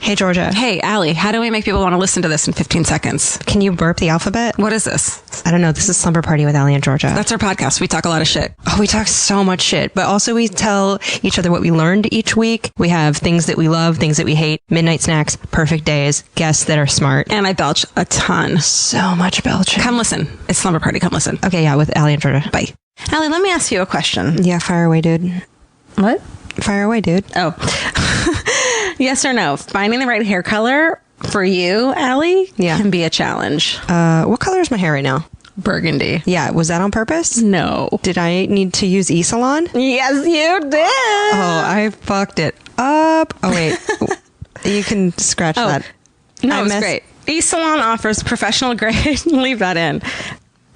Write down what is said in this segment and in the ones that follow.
Hey, Georgia. Hey, Alie, how do we make people want to listen to this in 15 seconds? Can you burp the alphabet? What is this? I don't know. This is Slumber Party with Alie and Georgia. That's our podcast. We talk a lot of shit. Oh, we talk so much shit, but also we tell each other what we learned each week. We have things that we love, things that we hate, midnight snacks, perfect days, guests that are smart. And I belch a ton. So much belching. Come listen. It's Slumber Party. Come listen. Okay, yeah, with Alie and Georgia. Bye. Alie, let me ask you a question. Yeah, fire away, dude. What? Fire away, dude. Oh. Yes or no? Finding the right hair color for you, Alie, can be a challenge. What color is my hair right now? Burgundy. Yeah, was that on purpose? No. Did I need to use E-Salon? Yes, you did. Oh, I fucked it up. Oh, wait. You can scratch that. No, it's great. E-Salon offers professional grade, leave that in,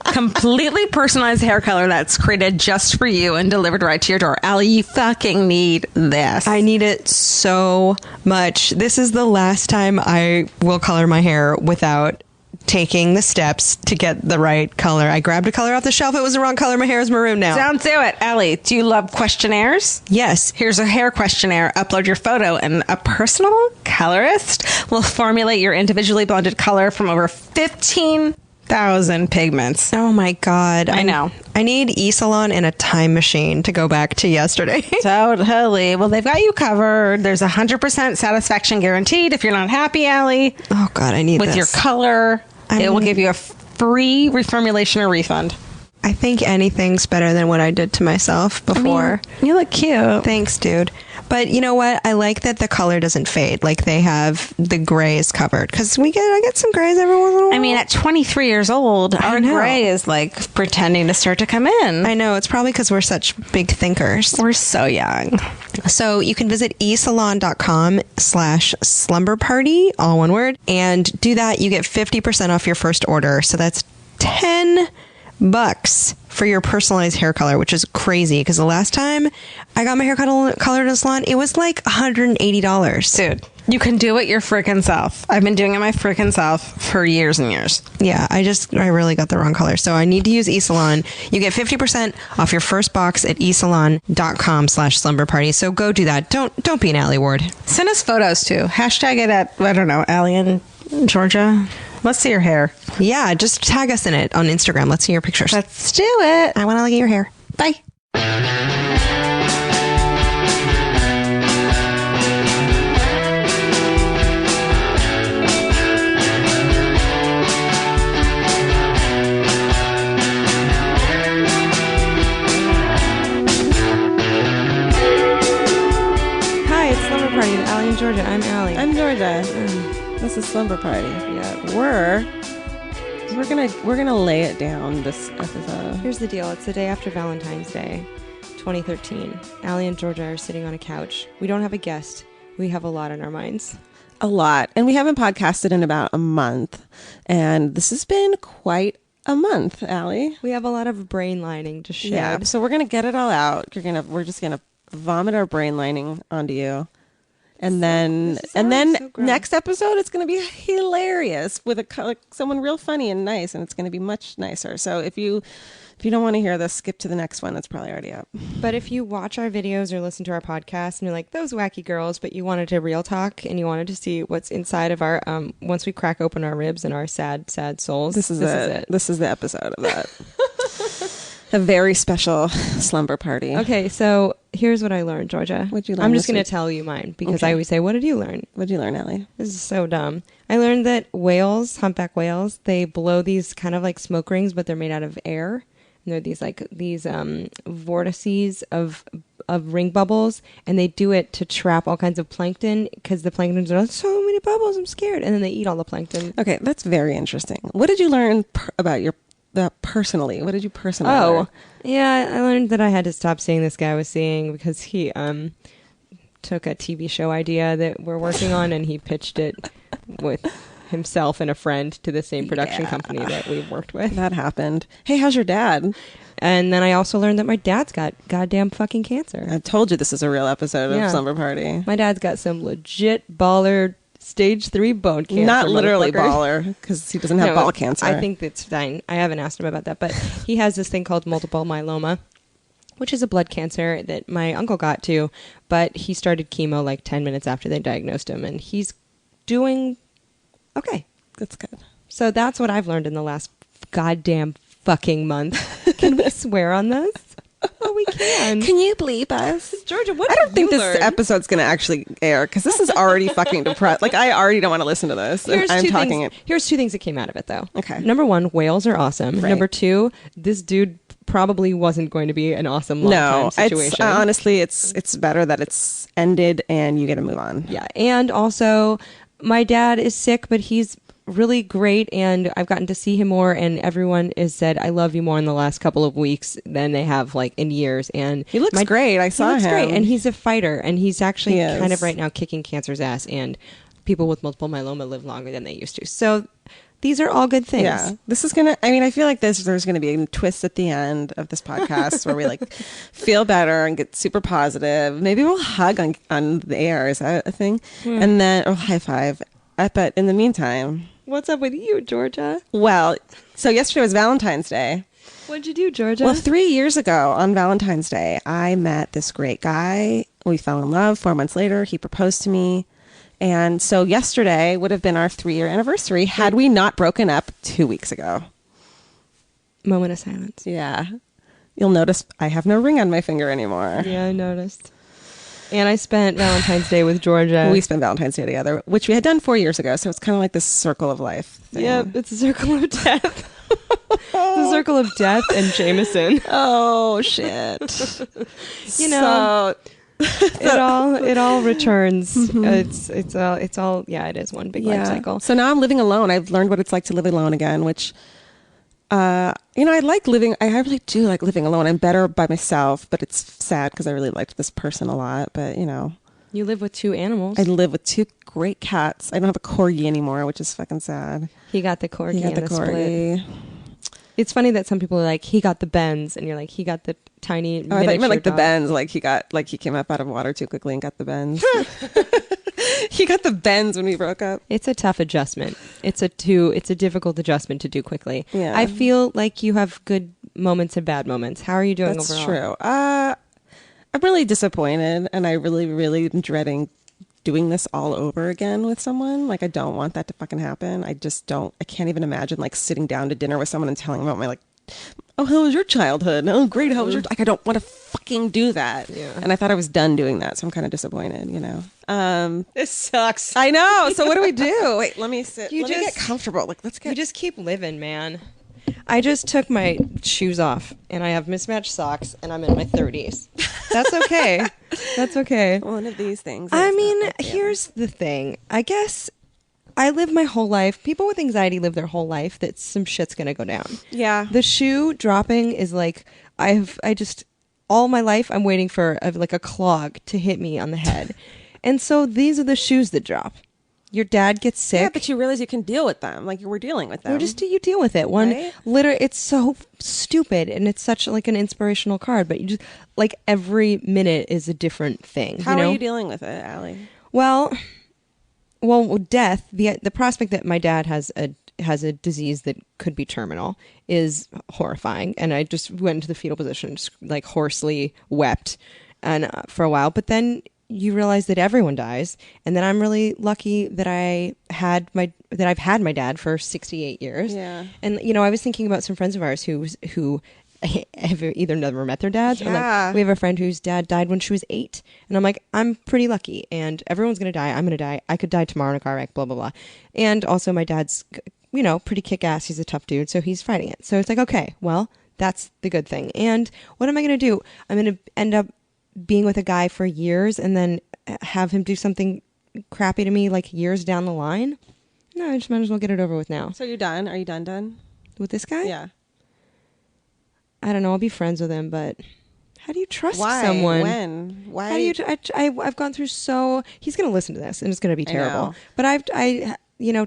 completely personalized hair color that's created just for you and delivered right to your door. Alie, you fucking need this. I need it so much. This is the last time I will color my hair without taking the steps to get the right color. I grabbed a color off the shelf. It was the wrong color. My hair is maroon now. Don't do it. Alie, do you love questionnaires? Yes. Here's a hair questionnaire. Upload your photo and a personal colorist will formulate your individually blended color from over 15,000 pigments. Oh my God. I know. I need E-Salon and a time machine to go back to yesterday. Totally. Well, they've got you covered. There's 100% satisfaction guaranteed if you're not happy, Alie. Oh God, I need with this. Your color. It will give you a free reformulation or refund. I think anything's better than what I did to myself before. I mean, you look cute. Thanks, dude. But you know what? I like that the color doesn't fade. Like they have the grays covered. Because I get some grays every once in a while. I mean, at 23 years old, our gray is like pretending to start to come in. I know. It's probably because we're such big thinkers. We're so young. So you can visit esalon.com/slumberparty, all one word. And do that. You get 50% off your first order. So that's $10 for your personalized hair color, which is crazy because the last time I got my hair colored in a salon, it was like $180. Dude, you can do it your freaking self. I've been doing it my freaking self for years and years. Yeah, I really got the wrong color. So I need to use eSalon. You get 50% off your first box at esalon.com/slumberparty. So go do that. Don't be an Alie Ward. Send us photos too. Hashtag it at, I don't know, Alie and Georgia. Let's see your hair. Yeah, just tag us in it on Instagram. Let's see your pictures. Let's do it. I want to look at your hair. Bye. Hi, it's Slumber Party with Alie and Georgia. I'm Alie. I'm Georgia. This is Slumber Party. Yeah, We're gonna lay it down this episode. Here's the deal. It's the day after Valentine's Day, 2013. Alie and Georgia are sitting on a couch. We don't have a guest. We have a lot on our minds. A lot. And we haven't podcasted in about a month. And this has been quite a month, Alie. We have a lot of brain lining to shed. Yeah. So we're gonna get it all out. We're just gonna vomit our brain lining onto you. And then next episode, it's going to be hilarious with someone real funny and nice, and it's going to be much nicer. So if you don't want to hear this, skip to the next one. That's probably already up. But if you watch our videos or listen to our podcast and you're like, those wacky girls, but you wanted to real talk and you wanted to see what's inside of our, once we crack open our ribs and our sad, sad souls, this is it. This is the episode of that. A very special slumber party. Okay, so here's what I learned, Georgia. What'd you learn? I'm just going to tell you mine because I always say, what did you learn? What'd you learn, Alie? This is so dumb. I learned that whales, humpback whales, they blow these kind of like smoke rings, but they're made out of air. And they're these vortices of ring bubbles, and they do it to trap all kinds of plankton because the plankton's are like, so many bubbles, I'm scared. And then they eat all the plankton. Okay, that's very interesting. What did you learn about personally? What did you personally learn? Yeah, I learned that I had to stop seeing this guy I was seeing because he took a TV show idea that we're working on and he pitched it with himself and a friend to the same production company that we've worked with. That happened. Hey, how's your dad? And then I also learned that my dad's got goddamn fucking cancer. I told you this is a real episode of Slumber Party. My dad's got some legit baller stage 3 bone cancer. Not literally baller, because he doesn't have ball cancer. I think that's fine. I haven't asked him about that, but he has this thing called multiple myeloma, which is a blood cancer that my uncle got too, but he started chemo like 10 minutes after they diagnosed him, and he's doing okay. That's good. So that's what I've learned in the last goddamn fucking month. Can we swear on this? Oh, we can. Can you bleep us? Georgia, what I don't did think you this learn? episode's going to actually air because this is already fucking depressed. Like, I already don't want to listen to this. Here's I'm two talking things. Here's two things that came out of it, though. Okay. Number one, whales are awesome. Right. Number two, this dude probably wasn't going to be an awesome long-time situation. It's honestly, it's better that it's ended and you get to move on. Yeah, and also, my dad is sick, but he's really great, and I've gotten to see him more, and everyone has said I love you more in the last couple of weeks than they have like in years. And He looks great. I saw him. Great, and he's a fighter, and he's actually He is. kind of right now kicking cancer's ass. And people with multiple myeloma live longer than they used to. So these are all good things. Yeah, this is gonna. I mean, I feel like there's gonna be a twist at the end of this podcast where we like feel better and get super positive. Maybe we'll hug on the air. Is that a thing? And then high five. But in the meantime, what's up with you, Georgia? well, so yesterday was Valentine's Day. What'd you do, Georgia? Well, 3 years ago on Valentine's Day, I met this great guy. We fell in love. 4 months later, he proposed to me. And so yesterday would have been our 3-year anniversary had we not broken up 2 weeks ago. Moment of silence. Yeah. You'll notice I have no ring on my finger anymore. Yeah, I noticed. And I spent Valentine's Day with Georgia. We spent Valentine's Day together, which we had done 4 years ago. So it's kind of like this circle of life thing. Yep, it's a circle of death. The circle of death and Jameson. Oh, shit. You know, So- it all returns. It's all yeah, it is one big life cycle. So now I'm living alone. I've learned what it's like to live alone again, which I like living. I really do like living alone. I'm better by myself, but it's sad because I really liked this person a lot. But You live with two animals. I live with 2 great cats. I don't have a corgi anymore, which is fucking sad. He got the corgi He got and the the split. corgi. It's funny that some people are like, he got the Benz, and you're like, he got the tiny. Oh, I thought you meant like the dog. Benz, like he came up out of water too quickly and got the Benz. He got the Benz when we broke up. It's a tough adjustment. It's a difficult adjustment to do quickly. Yeah. I feel like you have good moments and bad moments. How are you doing That's overall? true. I'm really disappointed, and I really, really am dreading doing this all over again with someone. Like, I don't want that to fucking happen. I just don't. I can't even imagine like sitting down to dinner with someone and telling them about my like, oh, how was your childhood? Oh, great. How was your? Like, I don't want to fucking do that. Yeah. And I thought I was done doing that, so I'm kind of disappointed. This sucks. I know. So what do we do? Wait, let me sit. You Let me just- get comfortable. Like, let's You get. just keep living, man. I just took my shoes off, and I have mismatched socks, and I'm in my 30s. That's okay. That's okay. One of these things. I is mean, not okay. here's the thing. I guess I live my whole life. People with anxiety live their whole life that some shit's going to go down. Yeah. The shoe dropping is like, all my life, I'm waiting for a clog to hit me on the head. And so these are the shoes that drop. Your dad gets sick. Yeah, but you realize you can deal with them. Like, you were dealing with them. Or just you deal with it. Right? It's so stupid, and it's such like an inspirational card. But you just like every minute is a different thing. How you know? are you dealing with it, Alie? Well, death. The prospect that my dad has a disease that could be terminal is horrifying, and I just went into the fetal position, just like hoarsely wept, and for a while. But then you realize that everyone dies, and then I'm really lucky that I've had my dad for 68 years. Yeah. And I was thinking about some friends of ours who have either never met their dads, or Yeah. like we have a friend whose dad died when she was 8, and I'm like, I'm pretty lucky, and everyone's gonna die. I'm gonna die. I could die tomorrow in a car wreck. Blah blah blah. And also, my dad's pretty kick ass. He's a tough dude, so he's fighting it. So it's like, okay, well, that's the good thing. And what am I gonna do? I'm gonna end up being with a guy for years and then have him do something crappy to me like years down the line? No, I just might as well get it over with now. So you're done? Are you done? With this guy? Yeah. I don't know. I'll be friends with him, but how do you trust Why? someone? When? Why? How do you? I've gone through so. He's going to listen to this, and it's going to be I terrible. know. But I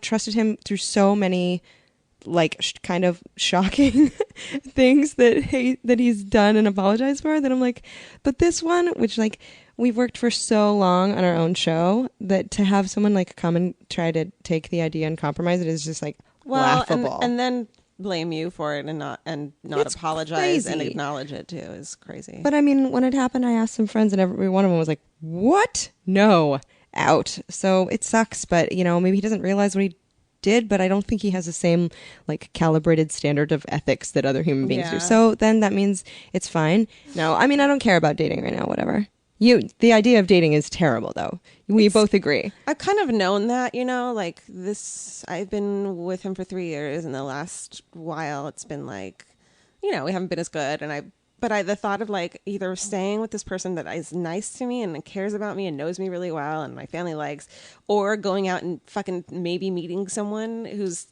trusted him through so many, like kind of shocking things that he's done and apologized for. That I'm like, but this one, which like we've worked for so long on our own show, that to have someone like come and try to take the idea and compromise it is just like laughable. and then blame you for it and not It's apologize and crazy. acknowledge it too is crazy. But I mean, when it happened, I asked some friends, and every one of them was like, "What? No." out. So it sucks, but maybe he doesn't realize what he did, but I don't think he has the same like calibrated standard of ethics that other human beings do. Yeah. So then that means it's fine. No, I mean, I don't care about dating right now, whatever. The idea of dating is terrible though. We both agree. I've kind of known that, like this, I've been with him for 3 years, and the last while it's been like, we haven't been as good. And the thought of like either staying with this person that is nice to me and cares about me and knows me really well and my family likes, or going out and fucking maybe meeting someone who's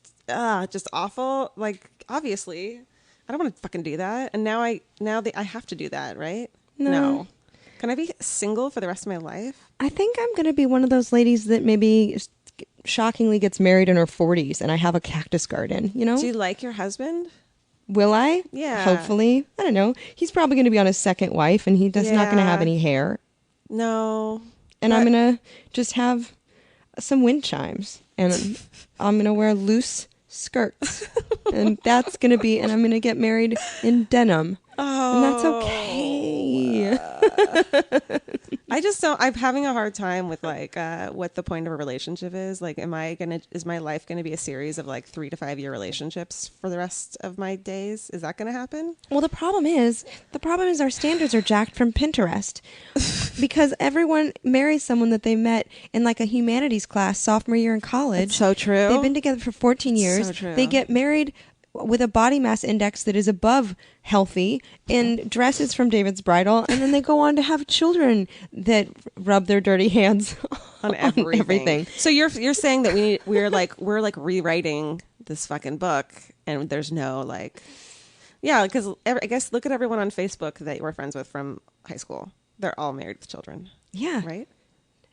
just awful. Like, obviously, I don't want to fucking do that. And now I have to do that, right? No. Can I be single for the rest of my life? I think I'm going to be one of those ladies that maybe shockingly gets married in her 40s and I have a cactus garden, Do you like your husband? Will I? Yeah. Hopefully. I don't know. He's probably going to be on his second wife and he's not going to have any hair. No. And I'm going to just have some wind chimes and I'm going to wear loose skirts. And that's going to be, and I'm going to get married in denim. Oh. And that's okay. I'm having a hard time with like what the point of a relationship is. Like, is my life going to be a series of like 3 to 5 year relationships for the rest of my days? Is that going to happen? Well, the problem is our standards are jacked from Pinterest because everyone marries someone that they met in like a humanities class sophomore year in college. It's so true. They've been together for 14 years. So true. They get married with a body mass index that is above healthy and dresses from David's Bridal, and then they go on to have children that rub their dirty hands on everything. So you're saying that we're rewriting this fucking book, and there's no like, yeah, because I guess look at everyone on Facebook that you were friends with from high school. They're all married with children. Yeah. Right?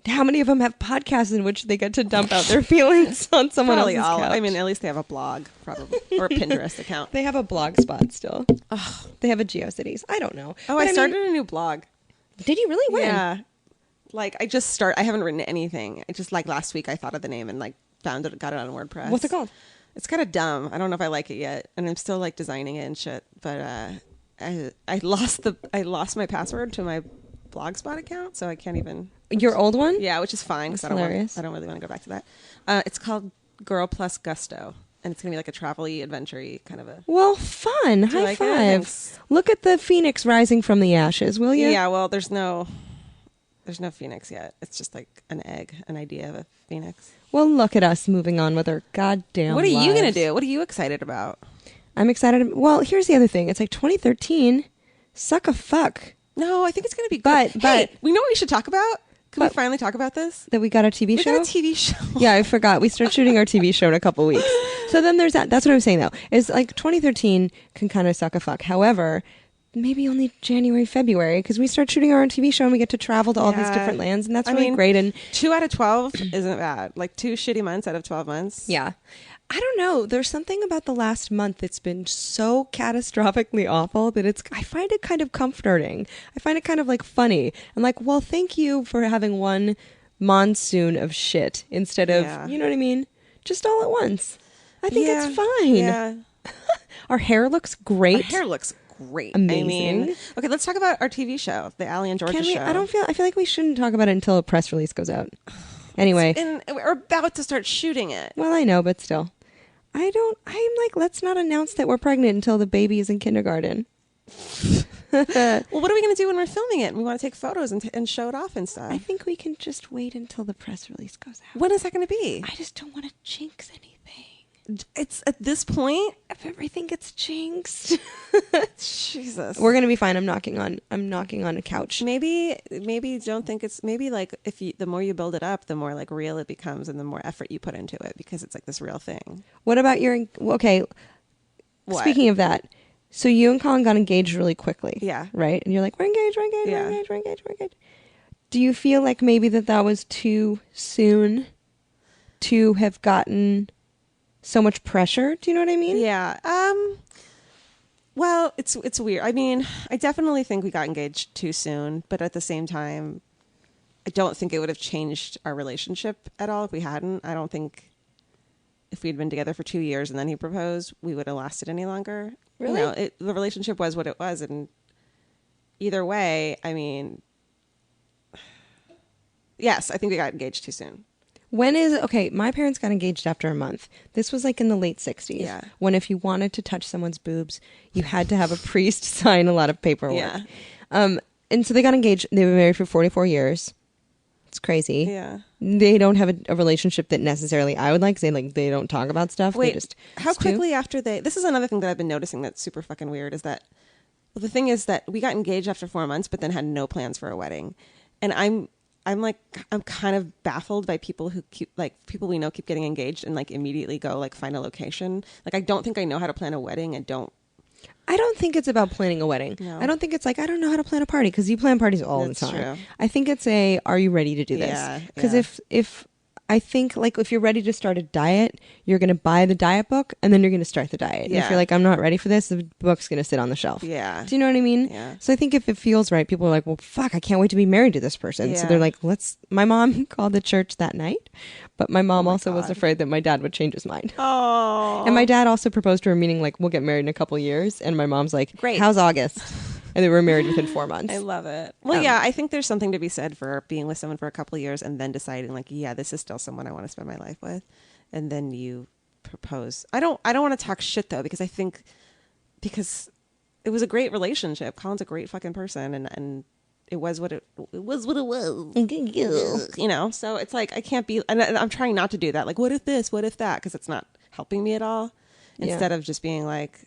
How many of them have podcasts in which they get to dump out their feelings on someone else's couch? I mean, at least they have a blog, probably, or a Pinterest account. They have a blog spot still. Ugh. They have a GeoCities. I don't know. Oh, I started a new blog. Did you really? When? Yeah. Like, I haven't written anything. I just, like, last week I thought of the name and, like, got it on WordPress. What's it called? It's kind of dumb. I don't know if I like it yet. And I'm still, like, designing it and shit. But I lost my password to my Blogspot account, so I can't even. Your old one? Yeah, which is fine because I don't really want to go back to that. It's called Girl Plus Gusto, and it's gonna be like a travel-y, adventure-y kind of a. Well, fun. High like five. Look at the phoenix rising from the ashes, will you? Yeah. Well, there's no phoenix yet. It's just like an egg, an idea of a phoenix. Well, look at us moving on with our goddamn. What are you gonna lives. do? What are you excited about? I'm excited. Well, here's the other thing. It's like 2013. Suck a fuck. No, I think it's gonna be good. But hey, we know what we should talk about. Can we finally talk about this? That we got a TV show? We got a TV show. Yeah, I forgot. We start shooting our TV show in a couple weeks. So then there's that. That's what I'm saying, though. Is like 2013 can kind of suck a fuck. However, maybe only January, February, because we start shooting our own TV show and we get to travel to all these different lands, and that's really great. And 2 out of 12 isn't bad. Like 2 shitty months out of 12 months. Yeah. I don't know. There's something about the last month that's been so catastrophically awful that I find it kind of comforting. I find it kind of like funny. I'm like, well, thank you for having one monsoon of shit instead of, you know what I mean? Just all at once. I think it's fine. Yeah. Our hair looks great. Our hair looks great. Amazing. I mean, okay, let's talk about our TV show, the Alie and Georgia show. I feel like we shouldn't talk about it until a press release goes out. Anyway. And we're about to start shooting it. Well, I know, but still. I'm like, let's not announce that we're pregnant until the baby is in kindergarten. Well, what are we going to do when we're filming it? We want to take photos and show it off and stuff. I think we can just wait until the press release goes out. When is that going to be? I just don't want to jinx anything. It's at this point. If everything gets jinxed. Jesus. We're going to be fine. I'm knocking on a couch. Maybe don't think it's like the more you build it up, the more like real it becomes and the more effort you put into it because it's like this real thing. What about okay. What? Speaking of that, so you and Colin got engaged really quickly. Yeah. Right? And you're like, we're engaged. Do you feel like maybe that was too soon to have gotten so much pressure? Do you know what I mean? Yeah. Well, it's weird. I mean, I definitely think we got engaged too soon, but at the same time, I don't think it would have changed our relationship at all if we hadn't. I don't think if we'd been together for 2 years and then he proposed, we would have lasted any longer. Really? The relationship was what it was, and either way, I mean, Yes, I think we got engaged too soon. Okay, my parents got engaged after a month. This was like in the late 60s. Yeah. When if you wanted to touch someone's boobs, you had to have a priest sign a lot of paperwork. Yeah. And so they got engaged. They were married for 44 years. It's crazy. Yeah. They don't have a relationship that necessarily I would like. They don't talk about stuff. Wait, they just how do. quickly after this is another thing that I've been noticing that's super fucking weird is that, well, the thing is that we got engaged after 4 months, but then had no plans for a wedding. And I'm kind of baffled by people who people we know keep getting engaged and like immediately go like find a location. Like, I don't think I know how to plan a wedding and don't. I don't think it's about planning a wedding. No. I don't think it's like, I don't know how to plan a party, because you plan parties all That's the time. true. I think it's are you ready to do this? Yeah, Because yeah. if I think like if you're ready to start a diet, you're going to buy the diet book and then you're going to start the diet. And if Yeah. you're like, I'm not ready for this, the book's going to sit on the shelf. Yeah. Do you know what I mean? Yeah. So I think if it feels right, people are like, well, fuck, I can't wait to be married to this person. So Yeah. they're like, my mom called the church that night, but my mom also was God. afraid that my dad would change his mind. Oh. And my dad also proposed to her, meaning like, we'll get married in a couple years. And my mom's like, Great. how's August? And they were married within 4 months. I love it. Well, yeah, I think there's something to be said for being with someone for a couple of years and then deciding like, yeah, this is still someone I want to spend my life with, and then you propose. I don't want to talk shit though, because because it was a great relationship. Colin's a great fucking person, and it was what it was. You know, so it's like I can't be, and I'm trying not to do that. Like, what if this? What if that? Because it's not helping me at all. Yeah. Instead of just being like,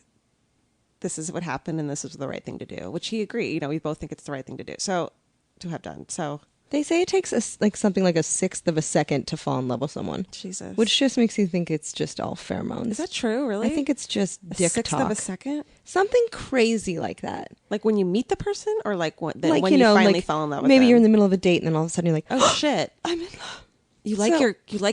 this is what happened and this is the right thing to do, which he agreed. You know, we both think it's the right thing to do. So to have done. So They say it takes something like a sixth of a second to fall in love with someone. Jesus. Which just makes you think it's just all pheromones. Is that true, really? I think it's just a dick sixth talk. of a second? Something crazy like that. Like when you meet the person, or like when Like, you finally fall in love with maybe them? you're in the middle of a date and then all of a sudden you're like, Oh shit. I'm in love. You like So-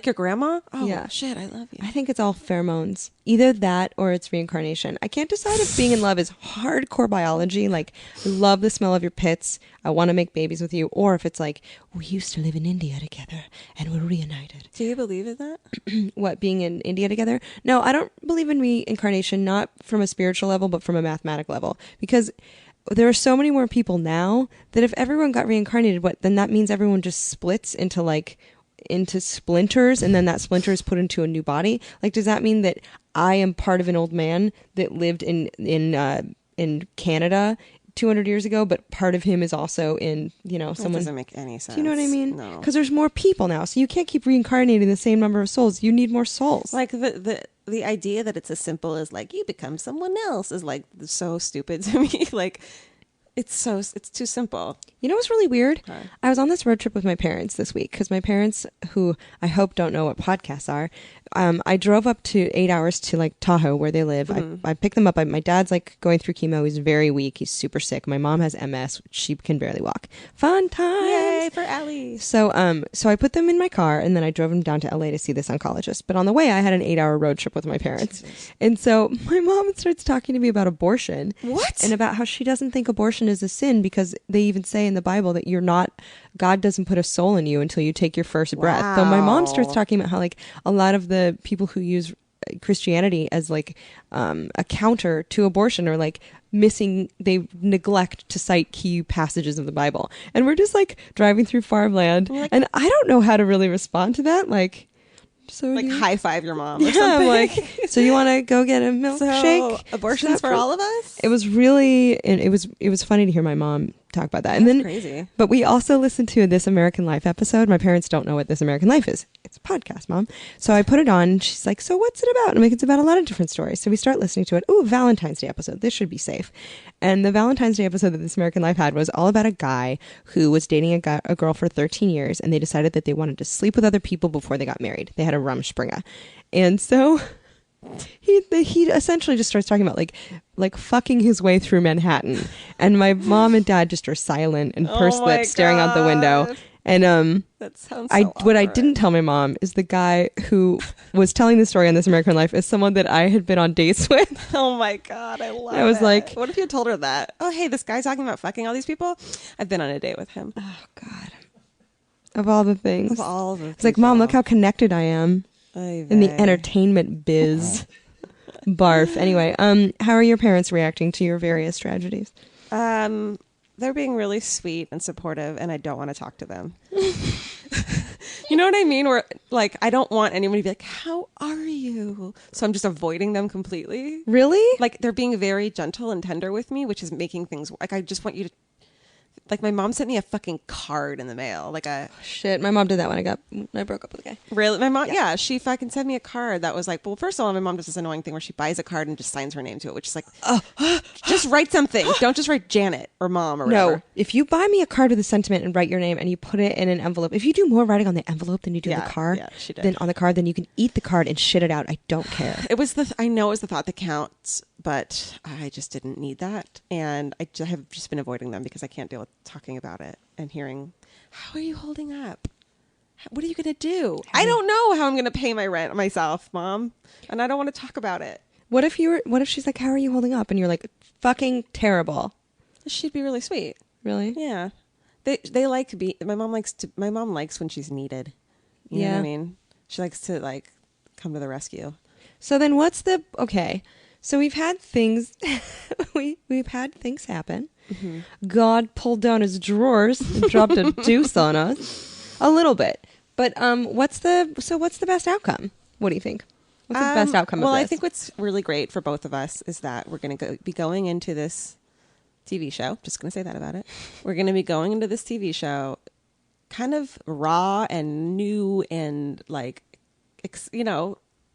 your grandma? Oh Yeah. shit, I love you. I think it's all pheromones. Either that or it's reincarnation. I can't decide if being in love is hardcore biology, like I love the smell of your pits, I want to make babies with you, or if it's like we used to live in India together and we're reunited. Do you believe in that? What, being in India together? No, I don't believe in reincarnation, not from a spiritual level, but from a mathematical level. Because there are so many more people now that if everyone got reincarnated, then that means everyone just splits into splinters, and then that splinter is put into a new body. Like, does that mean that I am part of an old man that lived in Canada 200 years ago, but part of him is also in, That someone. doesn't make any sense. Do you know what I mean? No. Because there's more people now, so you can't keep reincarnating the same number of souls. You need more souls. Like the idea that it's as simple as like you become someone else is like so stupid to me. Like it's too simple. You know what's really weird? Huh. I was on this road trip with my parents this week because my parents, who I hope don't know what podcasts are, I drove up to 8 hours to like Tahoe where they live. I picked them up. My dad's like going through chemo. He's very weak. He's super sick. My mom has MS. She can barely walk. Fun times. Yay for Alie. So I put them in my car and then I drove them down to LA to see this oncologist. But on the way, I had an 8-hour road trip with my parents. Jesus. And so my mom starts talking to me about abortion. What? And about how she doesn't think abortion is a sin because they even say in the Bible that God doesn't put a soul in you until you take your first breath. So my mom starts talking about how like a lot of the people who use Christianity as like a counter to abortion are like they neglect to cite key passages of the Bible. And we're just like driving through farmland and I don't know how to really respond to that. Like, so Like high five your mom or yeah, something. I'm like, so you want to go get a milkshake? So abortions for all of us? It was really, and it was funny to hear my mom talk about that. And then Crazy. But we also listened to a This American Life episode. My parents don't know what This American Life is. It's a podcast, Mom. So I put it on and she's like, so what's it about? I'm like, it's about a lot of different stories. So we start listening to it. Ooh, Valentine's Day episode. This should be safe. And the Valentine's Day episode that This American Life had was all about a guy who was dating a girl for 13 years and they decided that they wanted to sleep with other people before they got married. They had a Rumspringa. And so he essentially just starts talking about like fucking his way through Manhattan, and my mom and dad just are silent and pursed lips staring out the window. And That sounds so what I awkward. didn't tell my mom is the guy who was telling the story on This American Life is someone that I had been on dates with. Oh my God, I love it. I was like- what if you had told her that? Oh, hey, this guy's talking about fucking all these people? I've been on a date with him. Oh God, of all the things, Of all the it's like, Mom, look how connected I am in the entertainment biz. Barf. Anyway, how are your parents reacting to your various tragedies? They're being really sweet and supportive, and I don't want to talk to them. You know what I mean? Where like I don't want anyone to be like, "How are you?" So I'm just avoiding them completely. Really? Like they're being very gentle and tender with me, which is making things like I just want you to. Like my mom sent me a fucking card in the mail, like a Shit, my mom did that when I broke up with a guy. really. My mom, yeah, she fucking sent me a card that was like, well, first of all, my mom does this annoying thing where she buys a card and just signs her name to it, which is like, just write something. Don't just write Janet or mom or whatever. No, if you buy me a card with a sentiment and write your name and you put it in an envelope, if you do more writing on the envelope than you do on the card, she did. then on the card, then you can eat the card and shit it out. I don't care. It was I know it was the thought that counts, but I just didn't need that, and I have just been avoiding them because I can't deal with talking about it and hearing, how are you holding up? What are you going to do? I don't know how I'm going to pay my rent myself, Mom, and I don't want to talk about it. What if she's like, how are you holding up? And you're like, fucking terrible. She'd be really sweet. Really? Yeah. They like my mom likes when she's needed. You know what I mean? She likes to like come to the rescue. So then okay. So we've had things we've had things happen. Mm-hmm. God pulled down his drawers and dropped a deuce on us. A little bit. But what's the best outcome? What do you think? What's the best outcome of this? Well, I think what's really great for both of us is that we're going to be going into this TV show. Just going to say that about it. We're going to be going into this TV show kind of raw and new and like,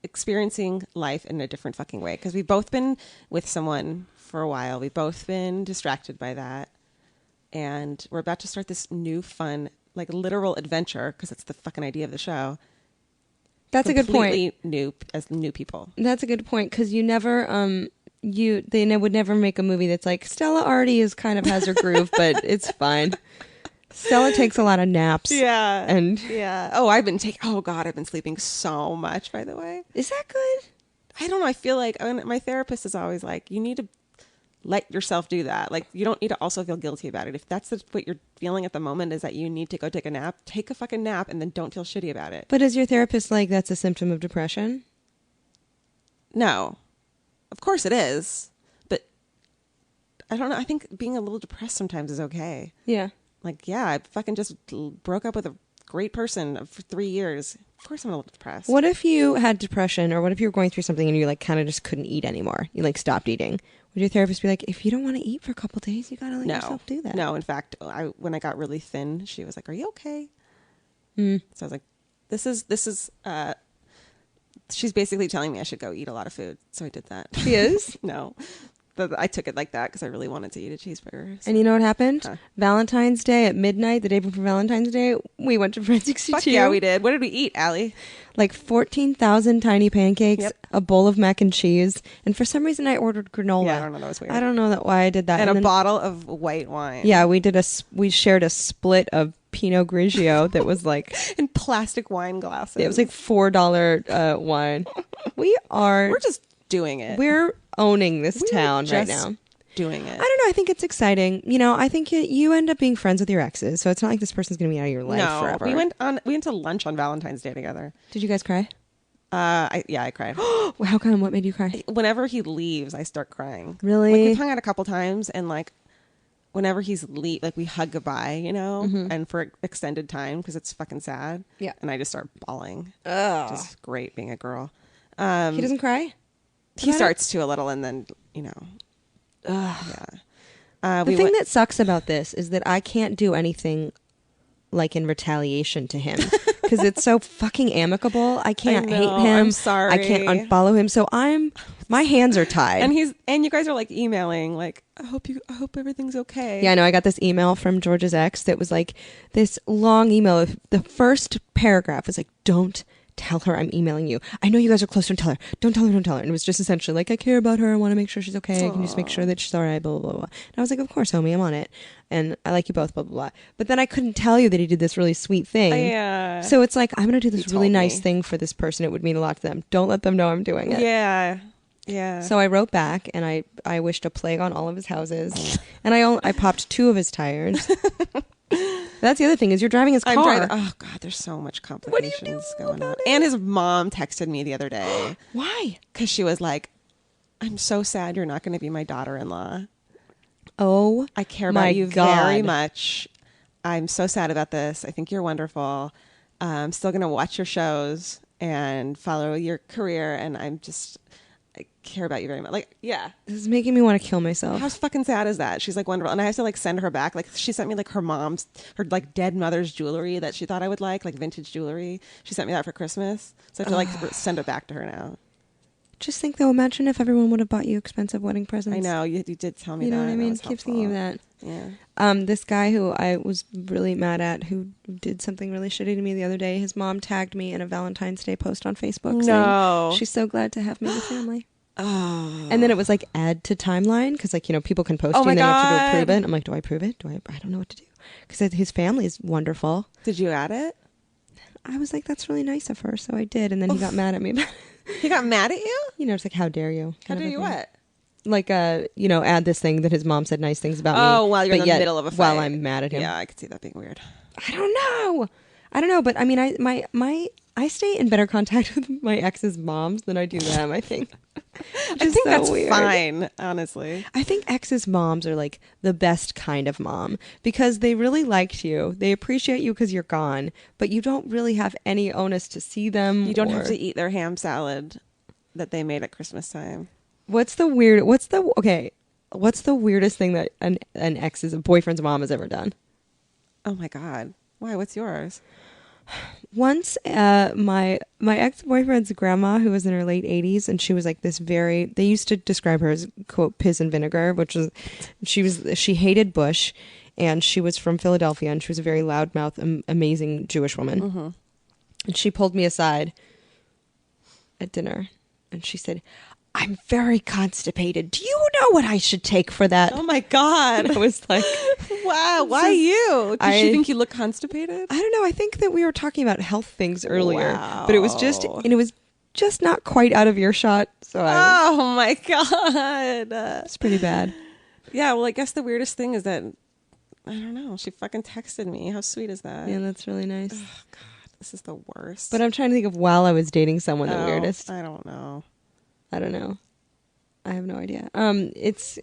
experiencing life in a different fucking way. Because we've both been with someone for a while. We've both been distracted by that. And we're about to start this new fun, like literal adventure, because it's the fucking idea of the show. That's a good point. Completely new as new people. That's a good point, because you never they would never make a movie that's like Stella already has her groove, but it's fine. Stella takes a lot of naps. Yeah. And yeah. Oh, I've been sleeping so much, by the way. Is that good? I don't know. I feel like my therapist is always like, you need to let yourself do that. Like, you don't need to also feel guilty about it. If that's what you're feeling at the moment is that you need to go take a nap, take a fucking nap and then don't feel shitty about it. But is your therapist like, that's a symptom of depression? No. Of course it is. But I don't know. I think being a little depressed sometimes is okay. Yeah. Like, yeah, I fucking just broke up with a great person for 3 years. Of course I'm a little depressed. What if you had depression, or what if you were going through something and you like kind of just couldn't eat anymore? You like stopped eating. Would your therapist be like, if you don't want to eat for a couple of days, you gotta let yourself do that? No, in fact, when I got really thin, she was like, "Are you okay?" Mm. So I was like, "This is." She's basically telling me I should go eat a lot of food, so I did that. She is? No, but I took it like that because I really wanted to eat a cheeseburger. So. And you know what happened? Huh. Valentine's Day at midnight, the day before Valentine's Day, we went to Friend 62. Fuck yeah, we did. What did we eat, Alie? Like 14,000 tiny pancakes, Yep. a bowl of mac and cheese, and for some reason I ordered granola. Yeah, I don't know. That was weird. I don't know why I did that. And a then, bottle of white wine. Yeah, we shared a split of Pinot Grigio that was like in plastic wine glasses. it was like $4 wine. We're just doing it. We're owning this town right just now. Doing it. I don't know. I think it's exciting. You know, I think you end up being friends with your exes, so it's not like this person's going to be out of your life forever. We went to lunch on Valentine's Day together. Did you guys cry? I cried. How come? What made you cry? Whenever he leaves, I start crying. Really? Like, we've hung out a couple times, and like whenever he's like we hug goodbye, you know, and for extended time because it's fucking sad. Yeah. And I just start bawling. Oh, Just great being a girl. he doesn't cry. He starts to a little, and then you know. Yeah. The thing that sucks about this is that I can't do anything like in retaliation to him because it's so fucking amicable. I can't hate him. I'm sorry. I can't unfollow him. So my hands are tied. And you guys are like emailing, like, I hope everything's okay. Yeah, I know. I got this email from George's ex that was like this long email. The first paragraph was like, don't tell her I'm emailing you. I know you guys are close. Don't tell her. Don't tell her. Don't tell her. And it was just essentially like, I care about her. I want to make sure she's okay. I can just make sure that she's all right, blah, blah, blah. And I was like, of course, homie, I'm on it. And I like you both, blah, blah, blah. But then I couldn't tell you that he did this really sweet thing. Yeah. So it's like, I'm going to do this really told nice me. thing for this person. It would mean a lot to them. Don't let them know I'm doing it. Yeah. Yeah. So I wrote back and I wished a plague on all of his houses. And I popped 2 of his tires. That's the other thing is you're driving his car. Oh God, there's so much complications going on. And his mom texted me the other day. Why? Because she was like, "I'm so sad you're not going to be my daughter-in-law. Oh, I care my about you God. very much. I'm so sad about this. I think you're wonderful. I'm still going to watch your shows and follow your career. And I care about you very much. Like, yeah. This is making me want to kill myself. How fucking sad is that? She's like wonderful. And I have to like send her back. Like she sent me like her like dead mother's jewelry that she thought I would like vintage jewelry. She sent me that for Christmas. So I have to like send it back to her now. Just think though, imagine if everyone would have bought you expensive wedding presents. I know, you did tell me that. You know what I mean? Keep thinking of that. Yeah. This guy who I was really mad at, who did something really shitty to me the other day, his mom tagged me in a Valentine's Day post on Facebook saying she's so glad to have me in the family. Oh. And then it was like add to timeline because like, you know, people can post you and they have to approve it. I'm like, do I approve it? I don't know what to do because his family is wonderful. Did you add it? I was like, that's really nice of her. So I did. And then he got mad at me about it. He got mad at you? You know, it's like, how dare you? How dare you what? Like, you know, add this thing that his mom said nice things about me. Oh, while you're in the middle of a fight. While I'm mad at him. Yeah, I could see that being weird. I don't know. But I mean, I stay in better contact with my ex's moms than I do them, I think. I think that's weird. Fine, honestly. I think ex's moms are like the best kind of mom because they really liked you. They appreciate you because you're gone, but you don't really have any onus to see them. You don't have to eat their ham salad that they made at Christmas time. What's the weirdest thing that an ex's boyfriend's mom has ever done? Oh my God. Why? What's yours? Once my ex-boyfriend's grandma, who was in her late 80s, and she was like this they used to describe her as quote piss and vinegar, which was she hated Bush, and she was from Philadelphia, and she was a very loudmouth, amazing Jewish woman. Mm-hmm. And she pulled me aside at dinner and she said, I'm very constipated. Do you know what I should take for that? Oh my God. I was like, wow, why you? Did she think you look constipated? I don't know. I think that we were talking about health things earlier, but it was just not quite out of earshot. So oh my God. It's pretty bad. Yeah. Well, I guess the weirdest thing is that, I don't know. She fucking texted me. How sweet is that? Yeah, that's really nice. Oh God, this is the worst. But I'm trying to think of while I was dating someone, the weirdest. I don't know. I don't know. I have no idea. It's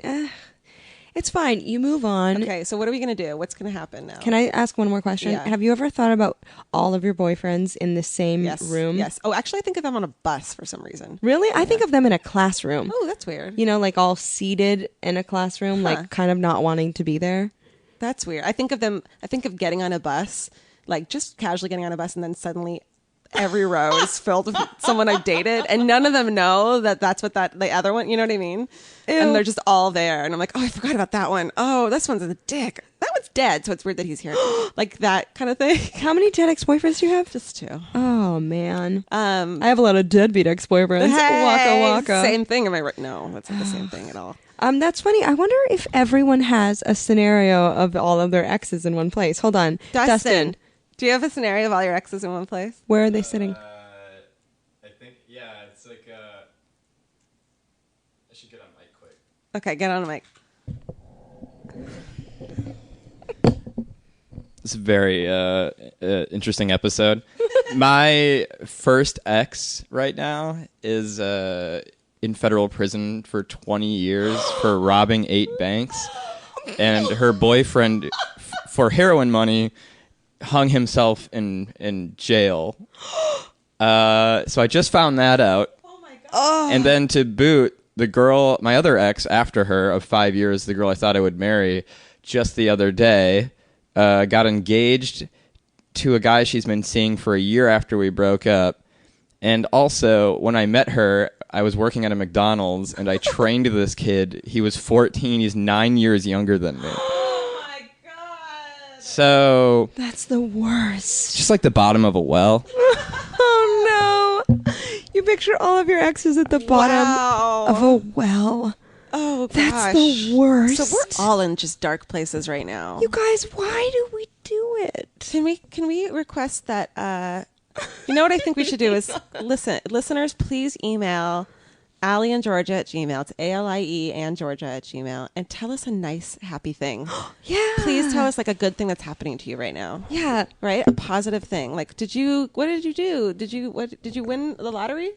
fine. You move on. Okay, so what are we going to do? What's going to happen now? Can I ask one more question? Yeah. Have you ever thought about all of your boyfriends in the same room? Yes. Oh, actually, I think of them on a bus for some reason. Really? Yeah. I think of them in a classroom. Oh, that's weird. You know, like all seated in a classroom, like kind of not wanting to be there. That's weird. I think of getting on a bus, like just casually getting on a bus, and then suddenly every row is filled with someone I've dated, and none of them know that that's what the other one, you know what I mean? Ew. And they're just all there, and I'm like, oh, I forgot about that one. Oh, this one's a dick. That one's dead, so it's weird that he's here. Like that kind of thing. How many dead ex-boyfriends do you have? Just 2. Oh man. I have a lot of deadbeat ex-boyfriends. Hey, waka waka. Same thing. Am I right? No, that's not the same thing at all. That's funny. I wonder if everyone has a scenario of all of their exes in one place. Hold on, Dustin. Do you have a scenario of all your exes in one place? Where are they sitting? I think, yeah, it's like, I should get on mic quick. Okay, get on mic. It's a very interesting episode. My first ex right now is in federal prison for 20 years for robbing 8 banks. And her boyfriend, for heroin money, hung himself in jail. So I just found that out. Oh my God. And then to boot, the girl, my other ex after her of 5 years, the girl I thought I would marry, just the other day, got engaged to a guy she's been seeing for a year after we broke up. And also, when I met her, I was working at a McDonald's, and I trained this kid. He was 14. He's 9 years younger than me. So that's the worst. Just like the bottom of a well. Oh no! You picture all of your exes at the bottom of a well. Oh gosh, that's the worst. So we're all in just dark places right now. You guys, why do we do it? Can we request that? You know what I think we should do is listeners, please email Alie and Georgia at Gmail. It's ALIE and Georgia at Gmail, and tell us a nice, happy thing. Yeah. Please tell us like a good thing that's happening to you right now. Yeah. Right? A positive thing. Like, what did you do? Did you win the lottery?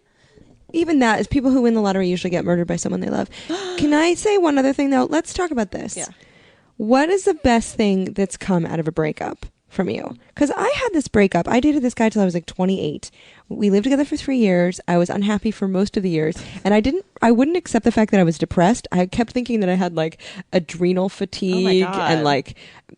Even that is people who win the lottery usually get murdered by someone they love. Can I say one other thing though? Let's talk about this. Yeah. What is the best thing that's come out of a breakup from you. Because I had this breakup. I dated this guy till I was like 28. We lived together for 3 years. I was unhappy for most of the years. And I wouldn't accept the fact that I was depressed. I kept thinking that I had like adrenal fatigue and like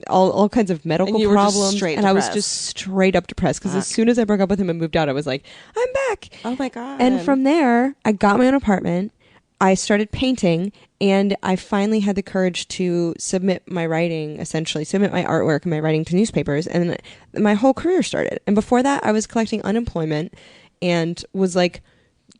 all kinds of medical you were just problems. straight and I was depressed. just straight up depressed. Because as soon as I broke up with him and moved out, I was like, I'm back. Oh my God. And from there, I got my own apartment. I started painting, and I finally had the courage to submit my writing, essentially submit my artwork and my writing to newspapers, and my whole career started. And before that, I was collecting unemployment and was like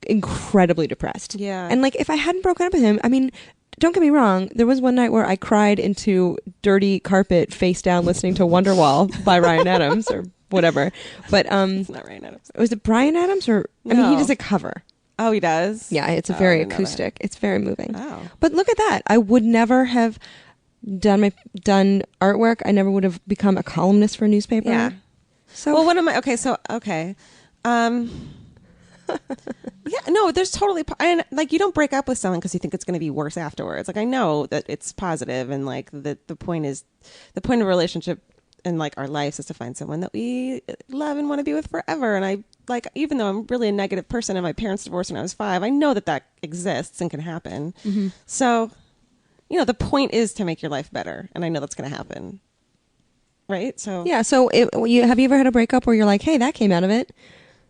incredibly depressed. Yeah. And like if I hadn't broken up with him, I mean, don't get me wrong, there was one night where I cried into dirty carpet face down listening to Wonderwall by Ryan Adams or whatever. But It's not Ryan Adams. was it Brian Adams or I mean he No. does a cover. Oh, he does? Yeah, it's a Oh, very I didn't know that. acoustic. It's very moving. Oh. But look at that. I would never have done artwork. I never would have become a columnist for a newspaper. Yeah. So Well, what am I? Okay. Yeah, no, there's totally, and like you don't break up with someone because you think it's going to be worse afterwards. Like I know that it's positive, and like the point is, the point of a relationship in like our lives is to find someone that we love and want to be with forever. And I like, even though I'm really a negative person and my parents divorced when I was 5, I know that exists and can happen. Mm-hmm. So, you know, the point is to make your life better, and I know that's going to happen. Right? So yeah. So have you ever had a breakup where you're like, hey, that came out of it?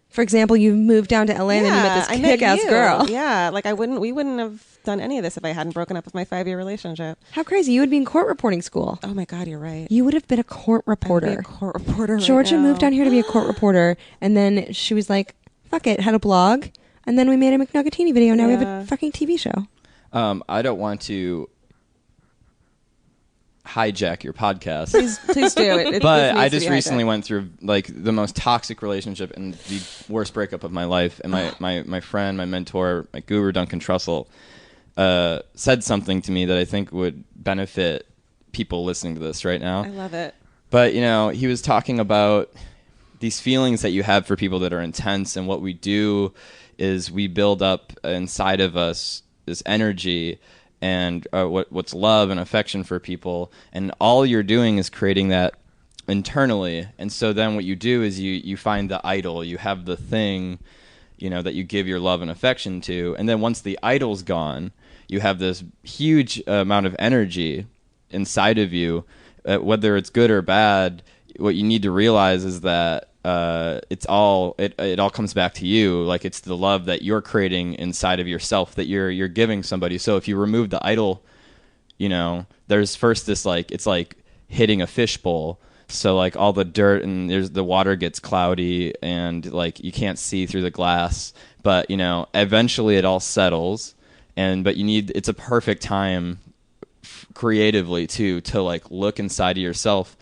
For example, you moved down to LA and then you met this I met kick-ass you. girl. Yeah, like we wouldn't have done any of this if I hadn't broken up with my 5-year relationship. How crazy. You would be in court reporting school. Oh my God, you're right. You would have been a court I would reporter. be a court reporter right Georgia now. moved down here to be a court reporter, and then she was like, fuck it, had a blog, and then we made a McNuggetini video, and now we have Yeah. a fucking TV show. I don't want to hijack your podcast. Please do it. But I just recently went through like the most toxic relationship and the worst breakup of my life. And my friend, my mentor, my guru, Duncan Trussell, said something to me that I think would benefit people listening to this right now. I love it. But, you know, he was talking about these feelings that you have for people that are intense. And what we do is we build up inside of us this energy and what's love and affection for people, and all you're doing is creating that internally. And so then what you do is you find the idol, you have the thing, you know, that you give your love and affection to, and then once the idol's gone, you have this huge amount of energy inside of you, whether it's good or bad. What you need to realize is that it all comes back to you. Like it's the love that you're creating inside of yourself that you're giving somebody. So if you remove the idol, you know, there's first this like, it's like hitting a fishbowl. So like all the dirt and the water gets cloudy and like you can't see through the glass, but you know, eventually it all settles. But it's a perfect time creatively too, to like look inside of yourself,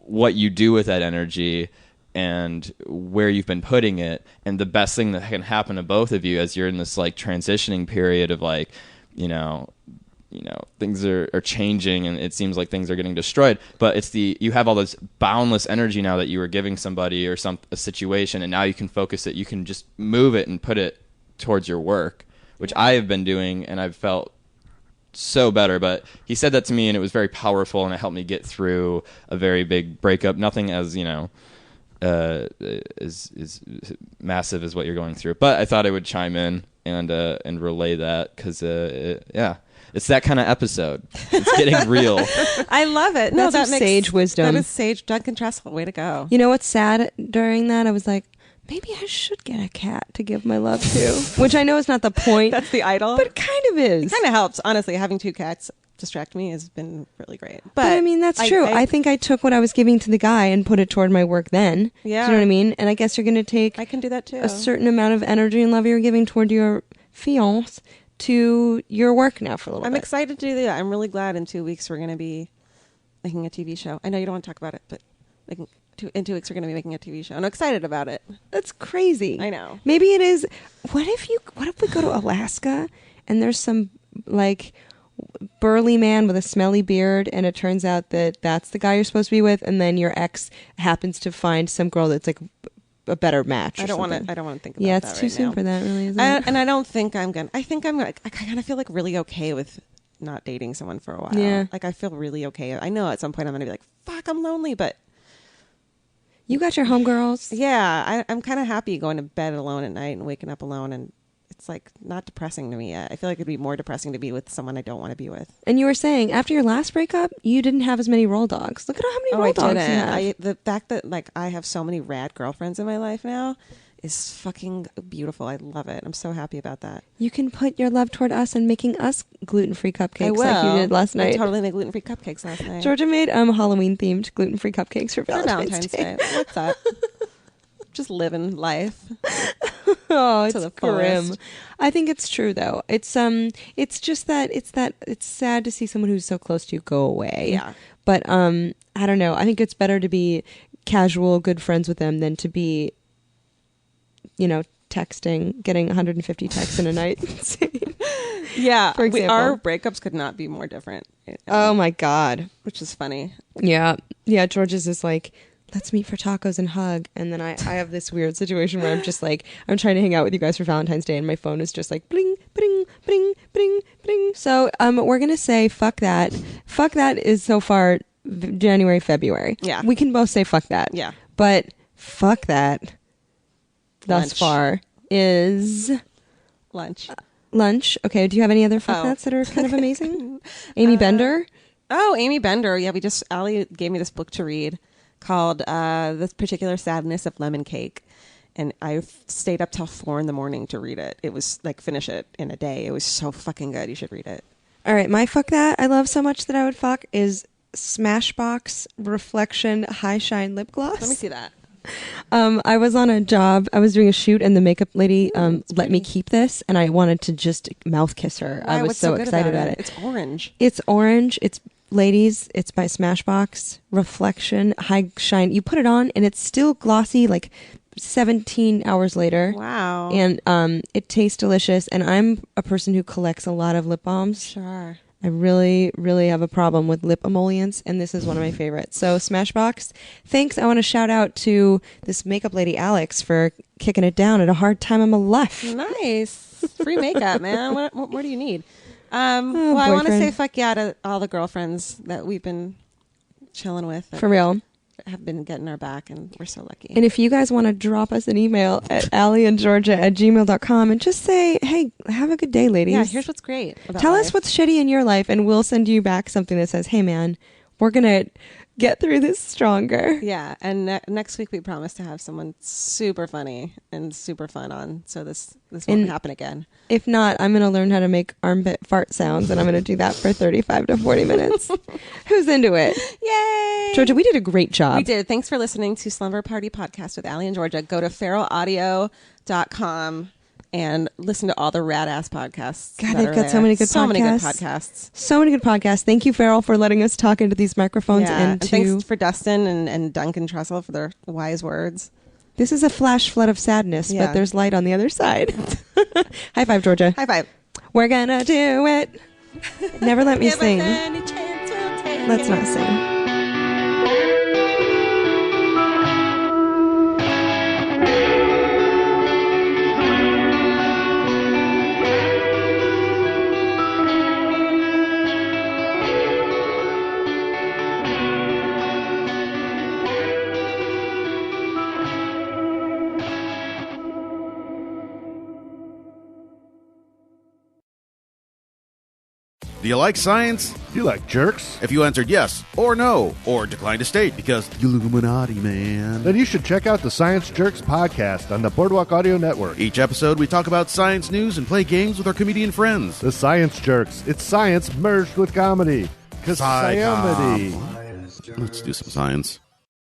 what you do with that energy and where you've been putting it. And the best thing that can happen to both of you as you're in this like transitioning period of like, you know, things are changing and it seems like things are getting destroyed, but you have all this boundless energy now that you were giving somebody or a situation, and now you can focus it, you can just move it and put it towards your work, which I have been doing, and I've felt so better. But he said that to me and it was very powerful, and it helped me get through a very big breakup. Nothing as, you know, is massive as what you're going through, but I thought I would chime in and relay that because it's that kind of episode. It's getting real. I love it. No, That's some sage wisdom. That is sage. Duncan Trussell, way to go. You know what's sad during that? I was like, maybe I should get a cat to give my love to, which I know is not the point. That's the idol. But it kind of is. It kind of helps, honestly. Having 2 cats distract me has been really great. But I mean, that's true. I think I took what I was giving to the guy and put it toward my work then. Yeah. Do you know what I mean? And I guess you're going to take I can do that too. a certain amount of energy and love you're giving toward your fiance to your work now for a little I'm bit. excited to do that. I'm really glad in 2 weeks we're going to be making a TV show. I know you don't want to talk about it, but in 2 weeks we're going to be making a TV show. I'm excited about it. That's crazy. I know. Maybe it is. What if we go to Alaska and there's some like burly man with a smelly beard, and it turns out that that's the guy you're supposed to be with, and then your ex happens to find some girl that's like a better match. I don't want to think about it's that too right soon now. for that, really, isn't it? And I don't think I'm going to. I kind of feel like really okay with not dating someone for a while. Yeah. Like, I feel really okay. I know at some point I'm going to be like, fuck, I'm lonely, but You got your homegirls. yeah, I'm kind of happy going to bed alone at night and waking up alone, and it's like not depressing to me yet. I feel like it'd be more depressing to be with someone I don't want to be with. And you were saying after your last breakup, you didn't have as many roll dogs. Look at how many roll dogs you have. The fact that like I have so many rad girlfriends in my life now is fucking beautiful. I love it. I'm so happy about that. You can put your love toward us and making us gluten-free cupcakes I will. like you did last night. I totally made gluten-free cupcakes last night. Georgia made Halloween-themed gluten-free cupcakes for Valentine's Day. What's up? Just living life. Oh, it's to the grim. fullest. I think it's true though. It's just that it's sad to see someone who's so close to you go away. Yeah. But I don't know. I think it's better to be casual, good friends with them than to be, texting, getting 150 texts in a night. Yeah. For example. Our breakups could not be more different. Oh my God. Which is funny. Yeah. Yeah. George's is like, let's meet for tacos and hug. And then I have this weird situation where I'm just like, I'm trying to hang out with you guys for Valentine's Day and my phone is just like bling, bling, bling, bling, bling. So we're going to say fuck that. Fuck that is so far January, February. Yeah. We can both say fuck that. Yeah. But fuck that thus Lunch. far is Lunch. lunch. Okay. Do you have any other fuck that's that are kind of amazing? Amy Bender? Oh, Amy Bender. Yeah, Alie gave me this book to read called The Particular Sadness of Lemon Cake. And I stayed up till 4 a.m. to read it. It was like finish it in a day. It was so fucking good. You should read it. All right. My fuck that I love so much that I would fuck is Smashbox Reflection High Shine Lip Gloss. Let me see that. I was on a job. I was doing a shoot, and the makeup lady let me keep this, and I wanted to just mouth kiss her. Why? I was What's so good excited about about it. It's orange. It's orange. It's ladies. It's by Smashbox Reflection High Shine. You put it on, and it's still glossy, like 17 hours later. Wow. And it tastes delicious. And I'm a person who collects a lot of lip balms. Sure. I really, really have a problem with lip emollients, and this is one of my favorites. So Smashbox, thanks. I want to shout out to this makeup lady, Alex, for kicking it down at a hard time in my life. Nice. Free makeup, man. What more do you need? Well, I want to boyfriend. say fuck yeah to all the girlfriends that we've been chilling with. That For real. have been getting our back, and we're so lucky. And if you guys want to drop us an email at allieandgeorgia@gmail.com and just say, hey, have a good day, ladies. yeah, here's what's great. About Tell us life. what's shitty in your life, and we'll send you back something that says, hey, man, we're going to get through this stronger. Yeah, and next week we promise to have someone super funny and super fun on, so this won't And- happen again. If not, I'm going to learn how to make armpit fart sounds, and I'm going to do that for 35 to 40 minutes. Who's into it? Yay! Georgia, we did a great job. We did. Thanks for listening to Slumber Party Podcast with Alie and Georgia. Go to feralaudio.com and listen to all the rad ass podcasts. God, that they've are got there. so many good So many good podcasts. podcasts. So many good podcasts. Thank you, Farrell, for letting us talk into these microphones. Yeah, And and to thanks for Dustin and Duncan Trussell for their wise words. this is a flash flood of sadness, Yeah. but there's light on the other side. High five, Georgia. High five. We're gonna do it. Never let me Give us sing. any chance, we'll take Let's it. not sing. Do you like science? Do you like jerks? If you answered yes, or no, or declined to state because Illuminati, man. Then you should check out the Science Jerks podcast on the Boardwalk Audio Network. Each episode, we talk about science news and play games with our comedian friends. The Science Jerks. It's science merged with comedy. Sci-com. Comedy. Let's do some science.